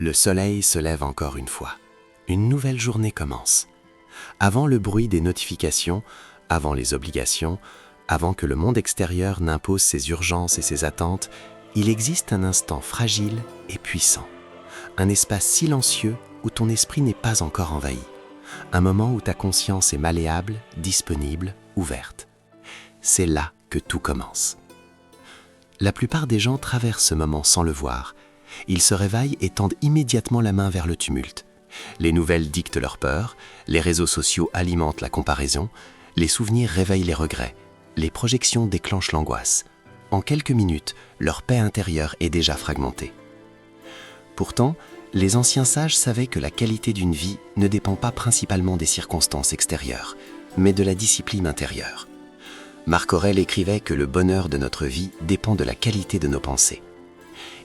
Le soleil se lève encore une fois. Une nouvelle journée commence. Avant le bruit des notifications, avant les obligations, avant que le monde extérieur n'impose ses urgences et ses attentes, il existe un instant fragile et puissant. Un espace silencieux où ton esprit n'est pas encore envahi. Un moment où ta conscience est malléable, disponible, ouverte. C'est là que tout commence. La plupart des gens traversent ce moment sans le voir. Ils se réveillent et tendent immédiatement la main vers le tumulte. Les nouvelles dictent leur peur, les réseaux sociaux alimentent la comparaison, les souvenirs réveillent les regrets, les projections déclenchent l'angoisse. En quelques minutes, leur paix intérieure est déjà fragmentée. Pourtant, les anciens sages savaient que la qualité d'une vie ne dépend pas principalement des circonstances extérieures, mais de la discipline intérieure. Marc Aurèle écrivait que le bonheur de notre vie dépend de la qualité de nos pensées.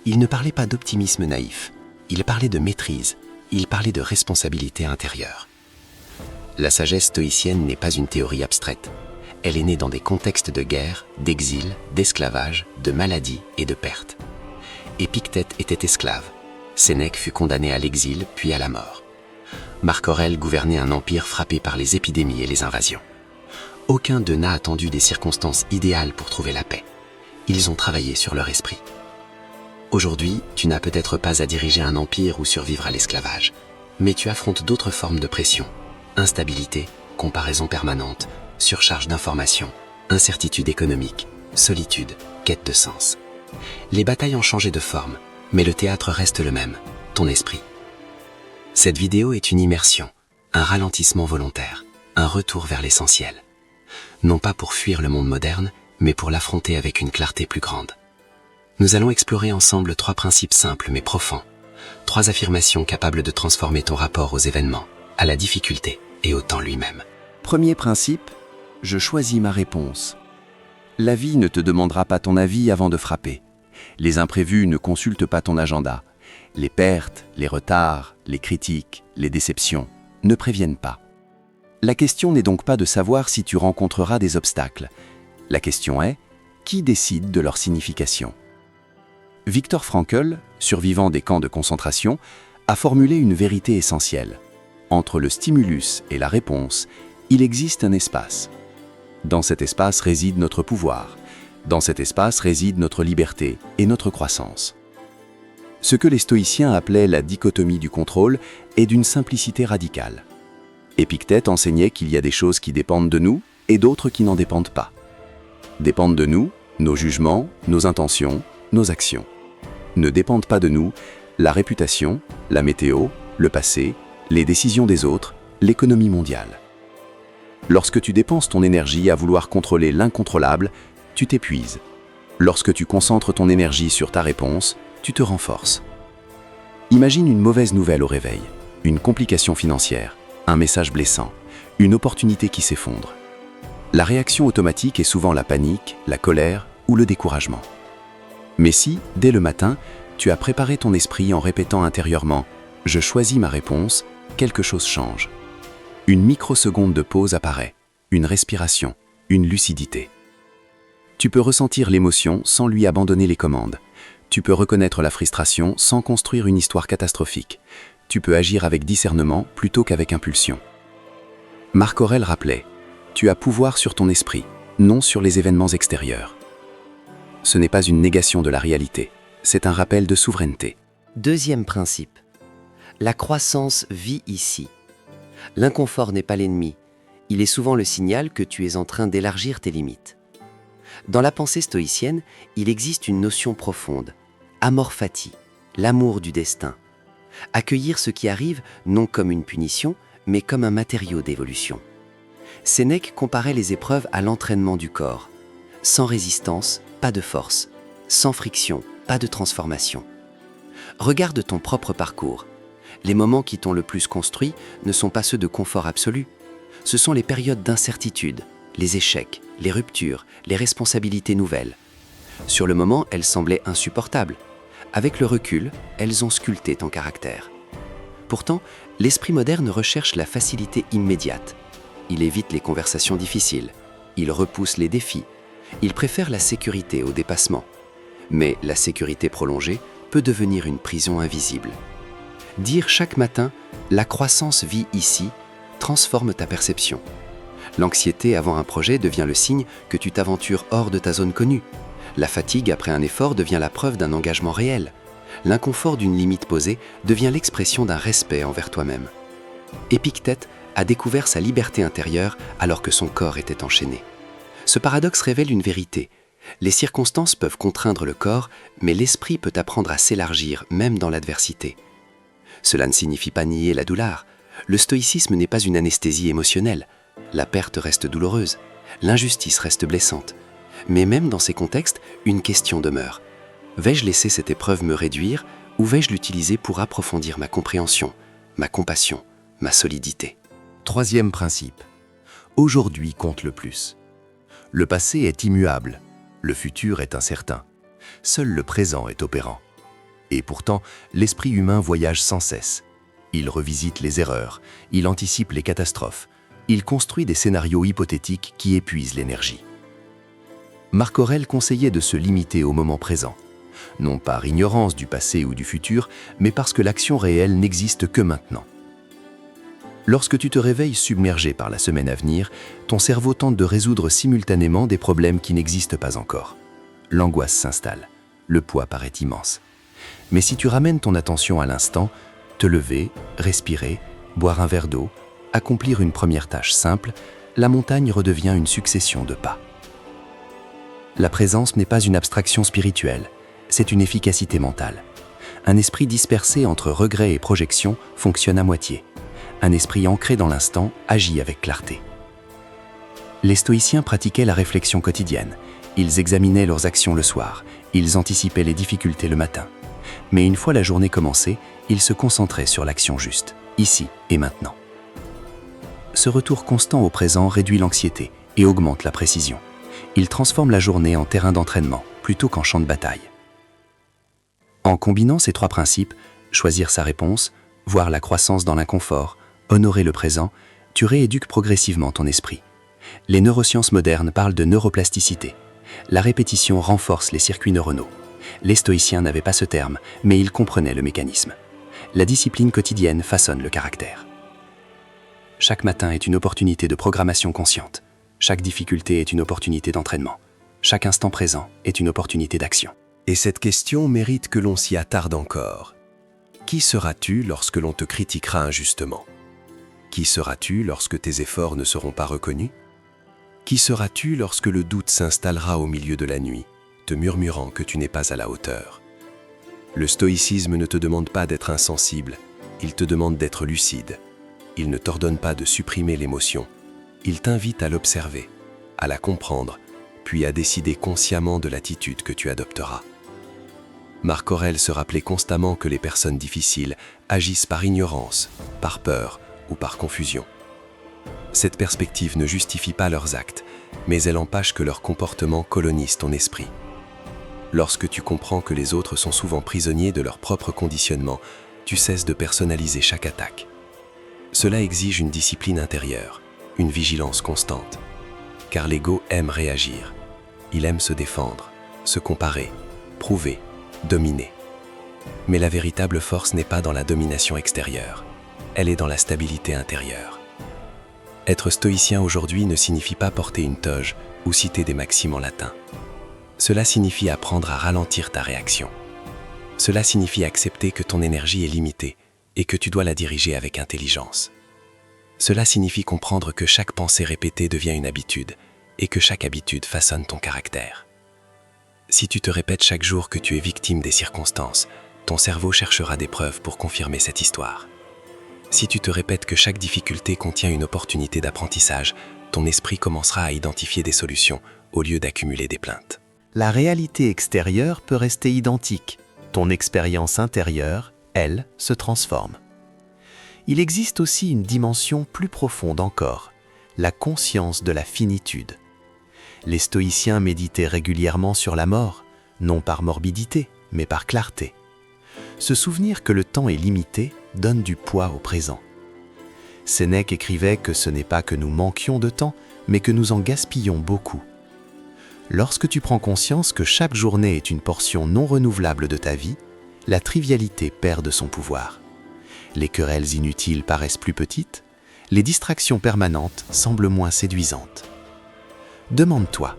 Il ne parlait pas d'optimisme naïf, il parlait de maîtrise, il parlait de responsabilité intérieure. La sagesse stoïcienne n'est pas une théorie abstraite. Elle est née dans des contextes de guerre, d'exil, d'esclavage, de maladie et de perte. Épictète était esclave. Sénèque fut condamné à l'exil puis à la mort. Marc Aurèle gouvernait un empire frappé par les épidémies et les invasions. Aucun d'eux n'a attendu des circonstances idéales pour trouver la paix. Ils ont travaillé sur leur esprit. Aujourd'hui, tu n'as peut-être pas à diriger un empire ou survivre à l'esclavage, mais tu affrontes d'autres formes de pression. Instabilité, comparaison permanente, surcharge d'informations, incertitude économique, solitude, quête de sens. Les batailles ont changé de forme, mais le théâtre reste le même, ton esprit. Cette vidéo est une immersion, un ralentissement volontaire, un retour vers l'essentiel. Non pas pour fuir le monde moderne, mais pour l'affronter avec une clarté plus grande. Nous allons explorer ensemble 3 principes simples mais profonds, 3 affirmations capables de transformer ton rapport aux événements, à la difficulté et au temps lui-même. Premier principe, je choisis ma réponse. La vie ne te demandera pas ton avis avant de frapper. Les imprévus ne consultent pas ton agenda. Les pertes, les retards, les critiques, les déceptions ne préviennent pas. La question n'est donc pas de savoir si tu rencontreras des obstacles. La question est, qui décide de leur signification ? Viktor Frankl, survivant des camps de concentration, a formulé une vérité essentielle. Entre le stimulus et la réponse, il existe un espace. Dans cet espace réside notre pouvoir. Dans cet espace réside notre liberté et notre croissance. Ce que les stoïciens appelaient la dichotomie du contrôle est d'une simplicité radicale. Épictète enseignait qu'il y a des choses qui dépendent de nous et d'autres qui n'en dépendent pas. Dépendent de nous, nos jugements, nos intentions, nos actions. Ne dépendent pas de nous, la réputation, la météo, le passé, les décisions des autres, l'économie mondiale. Lorsque tu dépenses ton énergie à vouloir contrôler l'incontrôlable, tu t'épuises. Lorsque tu concentres ton énergie sur ta réponse, tu te renforces. Imagine une mauvaise nouvelle au réveil, une complication financière, un message blessant, une opportunité qui s'effondre. La réaction automatique est souvent la panique, la colère ou le découragement. Mais si, dès le matin, tu as préparé ton esprit en répétant intérieurement « Je choisis ma réponse », quelque chose change. Une microseconde de pause apparaît, une respiration, une lucidité. Tu peux ressentir l'émotion sans lui abandonner les commandes. Tu peux reconnaître la frustration sans construire une histoire catastrophique. Tu peux agir avec discernement plutôt qu'avec impulsion. Marc Aurèle rappelait « Tu as pouvoir sur ton esprit, non sur les événements extérieurs ». Ce n'est pas une négation de la réalité, c'est un rappel de souveraineté. Deuxième principe. La croissance vit ici. L'inconfort n'est pas l'ennemi, il est souvent le signal que tu es en train d'élargir tes limites. Dans la pensée stoïcienne, il existe une notion profonde, amor fati, l'amour du destin. Accueillir ce qui arrive non comme une punition, mais comme un matériau d'évolution. Sénèque comparait les épreuves à l'entraînement du corps. Sans résistance, pas de force. Sans friction, pas de transformation. Regarde ton propre parcours. Les moments qui t'ont le plus construit ne sont pas ceux de confort absolu. Ce sont les périodes d'incertitude, les échecs, les ruptures, les responsabilités nouvelles. Sur le moment, elles semblaient insupportables. Avec le recul, elles ont sculpté ton caractère. Pourtant, l'esprit moderne recherche la facilité immédiate. Il évite les conversations difficiles. Il repousse les défis. Il préfère la sécurité au dépassement. Mais la sécurité prolongée peut devenir une prison invisible. Dire chaque matin « la croissance vit ici » transforme ta perception. L'anxiété avant un projet devient le signe que tu t'aventures hors de ta zone connue. La fatigue après un effort devient la preuve d'un engagement réel. L'inconfort d'une limite posée devient l'expression d'un respect envers toi-même. Épictète a découvert sa liberté intérieure alors que son corps était enchaîné. Ce paradoxe révèle une vérité. Les circonstances peuvent contraindre le corps, mais l'esprit peut apprendre à s'élargir même dans l'adversité. Cela ne signifie pas nier la douleur. Le stoïcisme n'est pas une anesthésie émotionnelle. La perte reste douloureuse, l'injustice reste blessante. Mais même dans ces contextes, une question demeure. Vais-je laisser cette épreuve me réduire ou vais-je l'utiliser pour approfondir ma compréhension, ma compassion, ma solidité ? Troisième principe. Aujourd'hui compte le plus. Le passé est immuable, le futur est incertain. Seul le présent est opérant. Et pourtant, l'esprit humain voyage sans cesse. Il revisite les erreurs, il anticipe les catastrophes, il construit des scénarios hypothétiques qui épuisent l'énergie. Marc Aurèle conseillait de se limiter au moment présent, non par ignorance du passé ou du futur, mais parce que l'action réelle n'existe que maintenant. Lorsque tu te réveilles submergé par la semaine à venir, ton cerveau tente de résoudre simultanément des problèmes qui n'existent pas encore. L'angoisse s'installe, le poids paraît immense. Mais si tu ramènes ton attention à l'instant, te lever, respirer, boire un verre d'eau, accomplir une première tâche simple, la montagne redevient une succession de pas. La présence n'est pas une abstraction spirituelle, c'est une efficacité mentale. Un esprit dispersé entre regret et projection fonctionne à moitié. Un esprit ancré dans l'instant agit avec clarté. Les stoïciens pratiquaient la réflexion quotidienne. Ils examinaient leurs actions le soir, ils anticipaient les difficultés le matin. Mais une fois la journée commencée, ils se concentraient sur l'action juste, ici et maintenant. Ce retour constant au présent réduit l'anxiété et augmente la précision. Il transforme la journée en terrain d'entraînement plutôt qu'en champ de bataille. En combinant ces trois principes, choisir sa réponse, voir la croissance dans l'inconfort, honorer le présent, tu rééduques progressivement ton esprit. Les neurosciences modernes parlent de neuroplasticité. La répétition renforce les circuits neuronaux. Les stoïciens n'avaient pas ce terme, mais ils comprenaient le mécanisme. La discipline quotidienne façonne le caractère. Chaque matin est une opportunité de programmation consciente. Chaque difficulté est une opportunité d'entraînement. Chaque instant présent est une opportunité d'action. Et cette question mérite que l'on s'y attarde encore. Qui seras-tu lorsque l'on te critiquera injustement ? Qui seras-tu lorsque tes efforts ne seront pas reconnus ? Qui seras-tu lorsque le doute s'installera au milieu de la nuit, te murmurant que tu n'es pas à la hauteur ? Le stoïcisme ne te demande pas d'être insensible, il te demande d'être lucide. Il ne t'ordonne pas de supprimer l'émotion, il t'invite à l'observer, à la comprendre, puis à décider consciemment de l'attitude que tu adopteras. Marc Aurèle se rappelait constamment que les personnes difficiles agissent par ignorance, par peur ou par confusion. Cette perspective ne justifie pas leurs actes, mais elle empêche que leur comportement colonise ton esprit. Lorsque tu comprends que les autres sont souvent prisonniers de leur propre conditionnement, tu cesses de personnaliser chaque attaque. Cela exige une discipline intérieure, une vigilance constante. Car l'ego aime réagir. Il aime se défendre, se comparer, prouver, dominer. Mais la véritable force n'est pas dans la domination extérieure, elle est dans la stabilité intérieure. Être stoïcien aujourd'hui ne signifie pas porter une toge ou citer des maximes en latin. Cela signifie apprendre à ralentir ta réaction. Cela signifie accepter que ton énergie est limitée et que tu dois la diriger avec intelligence. Cela signifie comprendre que chaque pensée répétée devient une habitude et que chaque habitude façonne ton caractère. Si tu te répètes chaque jour que tu es victime des circonstances, ton cerveau cherchera des preuves pour confirmer cette histoire. Si tu te répètes que chaque difficulté contient une opportunité d'apprentissage, ton esprit commencera à identifier des solutions au lieu d'accumuler des plaintes. La réalité extérieure peut rester identique. Ton expérience intérieure, elle, se transforme. Il existe aussi une dimension plus profonde encore, la conscience de la finitude. Les stoïciens méditaient régulièrement sur la mort, non par morbidité, mais par clarté. Se souvenir que le temps est limité donne du poids au présent. Sénèque écrivait que ce n'est pas que nous manquions de temps, mais que nous en gaspillons beaucoup. Lorsque tu prends conscience que chaque journée est une portion non renouvelable de ta vie, la trivialité perd de son pouvoir. Les querelles inutiles paraissent plus petites, les distractions permanentes semblent moins séduisantes. Demande-toi,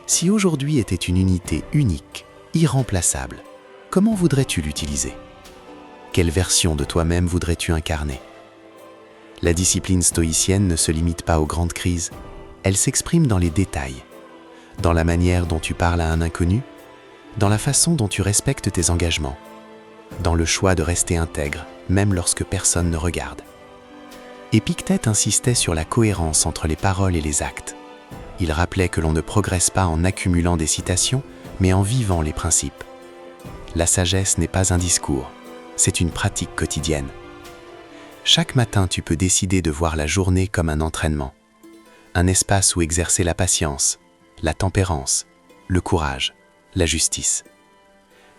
si aujourd'hui était une unité unique, irremplaçable, comment voudrais-tu l'utiliser? Quelle version de toi-même voudrais-tu incarner? La discipline stoïcienne ne se limite pas aux grandes crises, elle s'exprime dans les détails, dans la manière dont tu parles à un inconnu, dans la façon dont tu respectes tes engagements, dans le choix de rester intègre, même lorsque personne ne regarde. Épictète insistait sur la cohérence entre les paroles et les actes. Il rappelait que l'on ne progresse pas en accumulant des citations, mais en vivant les principes. La sagesse n'est pas un discours, c'est une pratique quotidienne. Chaque matin, tu peux décider de voir la journée comme un entraînement, un espace où exercer la patience, la tempérance, le courage, la justice.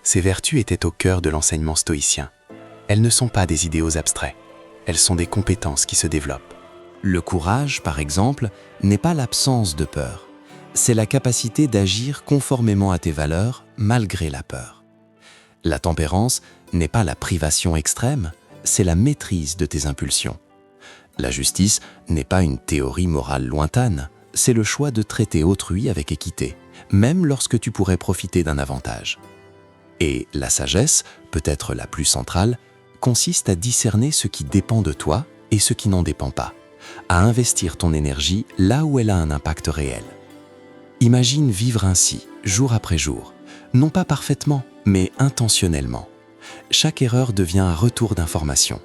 Ces vertus étaient au cœur de l'enseignement stoïcien. Elles ne sont pas des idéaux abstraits, elles sont des compétences qui se développent. Le courage, par exemple, n'est pas l'absence de peur. C'est la capacité d'agir conformément à tes valeurs, malgré la peur. La tempérance n'est pas la privation extrême, c'est la maîtrise de tes impulsions. La justice n'est pas une théorie morale lointaine, c'est le choix de traiter autrui avec équité, même lorsque tu pourrais profiter d'un avantage. Et la sagesse, peut-être la plus centrale, consiste à discerner ce qui dépend de toi et ce qui n'en dépend pas, à investir ton énergie là où elle a un impact réel. Imagine vivre ainsi, jour après jour, non pas parfaitement, mais intentionnellement. Chaque erreur devient un retour d'information.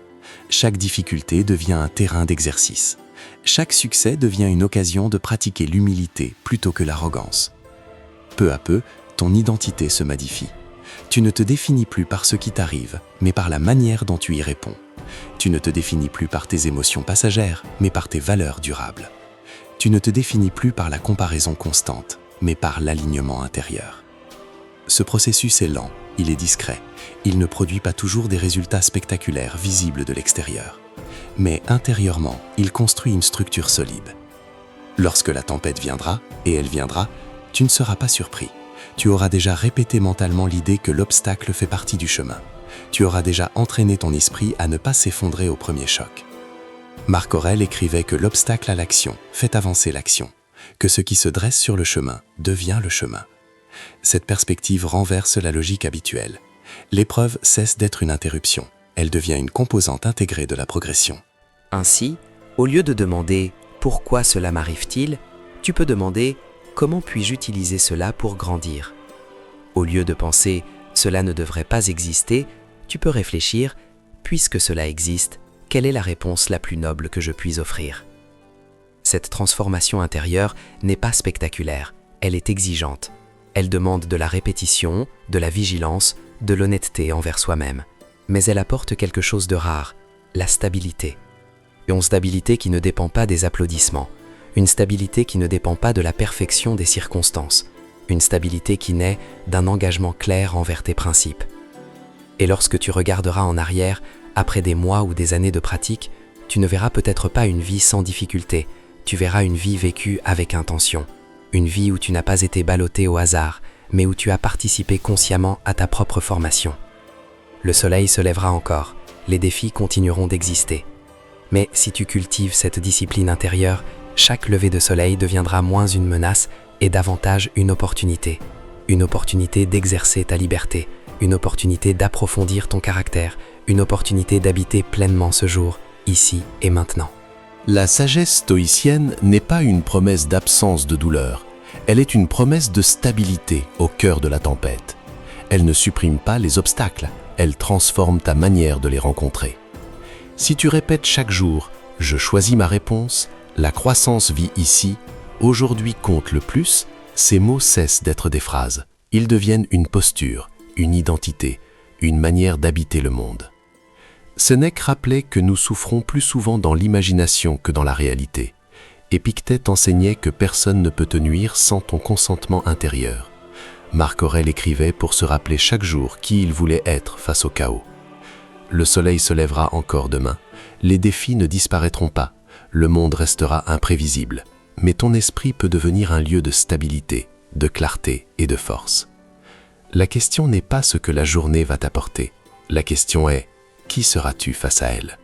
Chaque difficulté devient un terrain d'exercice. Chaque succès devient une occasion de pratiquer l'humilité plutôt que l'arrogance. Peu à peu, ton identité se modifie. Tu ne te définis plus par ce qui t'arrive, mais par la manière dont tu y réponds. Tu ne te définis plus par tes émotions passagères, mais par tes valeurs durables. Tu ne te définis plus par la comparaison constante, mais par l'alignement intérieur. Ce processus est lent, il est discret, il ne produit pas toujours des résultats spectaculaires visibles de l'extérieur. Mais intérieurement, il construit une structure solide. Lorsque la tempête viendra, et elle viendra, tu ne seras pas surpris. Tu auras déjà répété mentalement l'idée que l'obstacle fait partie du chemin. Tu auras déjà entraîné ton esprit à ne pas s'effondrer au premier choc. Marc Aurèle écrivait que l'obstacle à l'action fait avancer l'action, que ce qui se dresse sur le chemin devient le chemin. Cette perspective renverse la logique habituelle. L'épreuve cesse d'être une interruption, elle devient une composante intégrée de la progression. Ainsi, au lieu de demander « Pourquoi cela m'arrive-t-il ?», tu peux demander « Comment puis-je utiliser cela pour grandir ?» Au lieu de penser « Cela ne devrait pas exister », tu peux réfléchir « Puisque cela existe, quelle est la réponse la plus noble que je puis offrir ?» Cette transformation intérieure n'est pas spectaculaire, elle est exigeante. Elle demande de la répétition, de la vigilance, de l'honnêteté envers soi-même. Mais elle apporte quelque chose de rare, la stabilité. Une stabilité qui ne dépend pas des applaudissements, une stabilité qui ne dépend pas de la perfection des circonstances, une stabilité qui naît d'un engagement clair envers tes principes. Et lorsque tu regarderas en arrière, après des mois ou des années de pratique, tu ne verras peut-être pas une vie sans difficulté, tu verras une vie vécue avec intention, une vie où tu n'as pas été ballotté au hasard, mais où tu as participé consciemment à ta propre formation. Le soleil se lèvera encore, les défis continueront d'exister. Mais si tu cultives cette discipline intérieure, chaque lever de soleil deviendra moins une menace et davantage une opportunité d'exercer ta liberté, une opportunité d'approfondir ton caractère, une opportunité d'habiter pleinement ce jour, ici et maintenant. La sagesse stoïcienne n'est pas une promesse d'absence de douleur, elle est une promesse de stabilité au cœur de la tempête. Elle ne supprime pas les obstacles, elle transforme ta manière de les rencontrer. Si tu répètes chaque jour « Je choisis ma réponse »,« La croissance vit ici »,« Aujourd'hui compte le plus », ces mots cessent d'être des phrases. Ils deviennent une posture, une identité, une manière d'habiter le monde. Sénèque rappelait que nous souffrons plus souvent dans l'imagination que dans la réalité. Épictète enseignait que personne ne peut te nuire sans ton consentement intérieur. Marc Aurèle écrivait pour se rappeler chaque jour qui il voulait être face au chaos. Le soleil se lèvera encore demain, les défis ne disparaîtront pas, le monde restera imprévisible, mais ton esprit peut devenir un lieu de stabilité, de clarté et de force. La question n'est pas ce que la journée va t'apporter, la question est qui seras-tu face à elle?